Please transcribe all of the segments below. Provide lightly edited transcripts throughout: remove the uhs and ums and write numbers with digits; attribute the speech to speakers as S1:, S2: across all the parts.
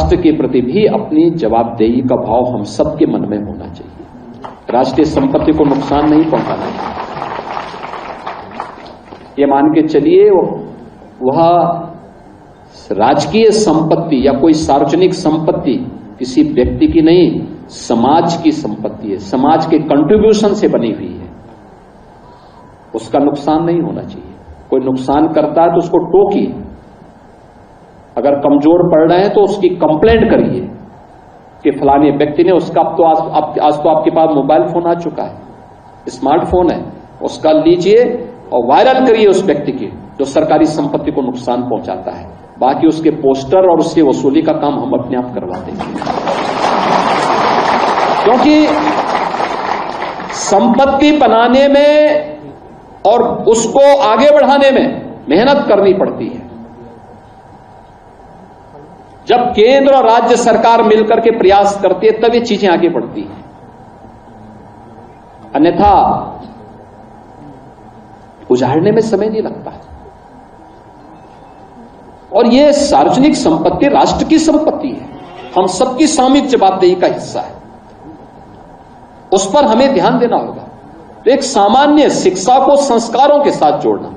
S1: राष्ट्र के प्रति भी अपनी जवाबदेही का भाव हम सबके मन में होना चाहिए। राष्ट्रीय संपत्ति को नुकसान नहीं पहुंचाना चाहिए। ये मान के चलिए वह राजकीय संपत्ति या कोई सार्वजनिक संपत्ति किसी व्यक्ति की नहीं, समाज की संपत्ति है, समाज के कंट्रीब्यूशन से बनी हुई है, उसका नुकसान नहीं होना चाहिए। कोई नुकसान करता है तो उसको टोकिए, अगर कमजोर पड़ रहे हैं तो उसकी कंप्लेंट करिए कि फलाने व्यक्ति ने उसका आज तो आपके पास मोबाइल फोन आ चुका है, स्मार्टफोन है, उसका लीजिए और वायरल करिए उस व्यक्ति की जो सरकारी संपत्ति को नुकसान पहुंचाता है। बाकी उसके पोस्टर और उससे वसूली का काम हम अपने आप करवा देंगे, क्योंकि संपत्ति बनाने में और उसको आगे बढ़ाने में मेहनत करनी पड़ती है। जब केंद्र और राज्य सरकार मिलकर के प्रयास करती है तब ये चीजें आगे बढ़ती हैं, अन्यथा उजाड़ने में समय नहीं लगता। और ये सार्वजनिक संपत्ति राष्ट्र की संपत्ति है, हम सबकी सामूहिक जवाबदेही का हिस्सा है, उस पर हमें ध्यान देना होगा। तो एक सामान्य शिक्षा को संस्कारों के साथ जोड़ना,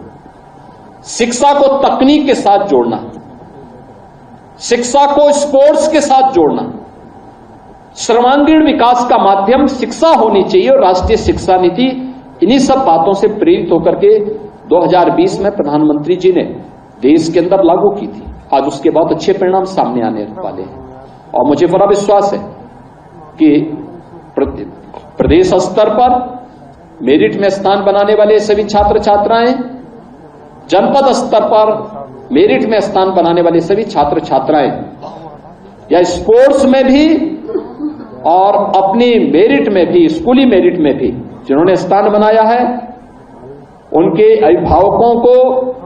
S1: शिक्षा को तकनीक के साथ जोड़ना, शिक्षा को स्पोर्ट्स के साथ जोड़ना, सर्वांगीण विकास का माध्यम शिक्षा होनी चाहिए। और राष्ट्रीय शिक्षा नीति इन्हीं सब बातों से प्रेरित होकर के 2020 में प्रधानमंत्री जी ने देश के अंदर लागू की थी। आज उसके बहुत अच्छे परिणाम सामने आने वाले हैं और मुझे बड़ा विश्वास है कि प्रदेश स्तर पर मेरिट में स्थान बनाने वाले सभी छात्र छात्राएं, जनपद स्तर पर मेरिट में स्थान बनाने वाले सभी छात्र छात्राएं या स्पोर्ट्स में भी और अपनी मेरिट में भी, स्कूली मेरिट में भी जिन्होंने स्थान बनाया है, उनके अभिभावकों को,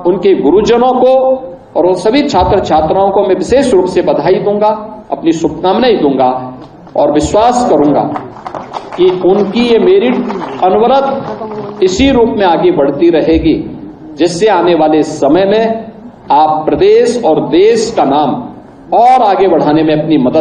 S1: उनके गुरुजनों को और उन सभी छात्र छात्राओं को मैं विशेष रूप से बधाई दूंगा, अपनी शुभकामनाएं दूंगा और विश्वास करूंगा कि उनकी ये मेरिट अनवरत इसी रूप में आगे बढ़ती रहेगी, जिससे आने वाले समय में आप प्रदेश और देश का नाम और आगे बढ़ाने में अपनी मदद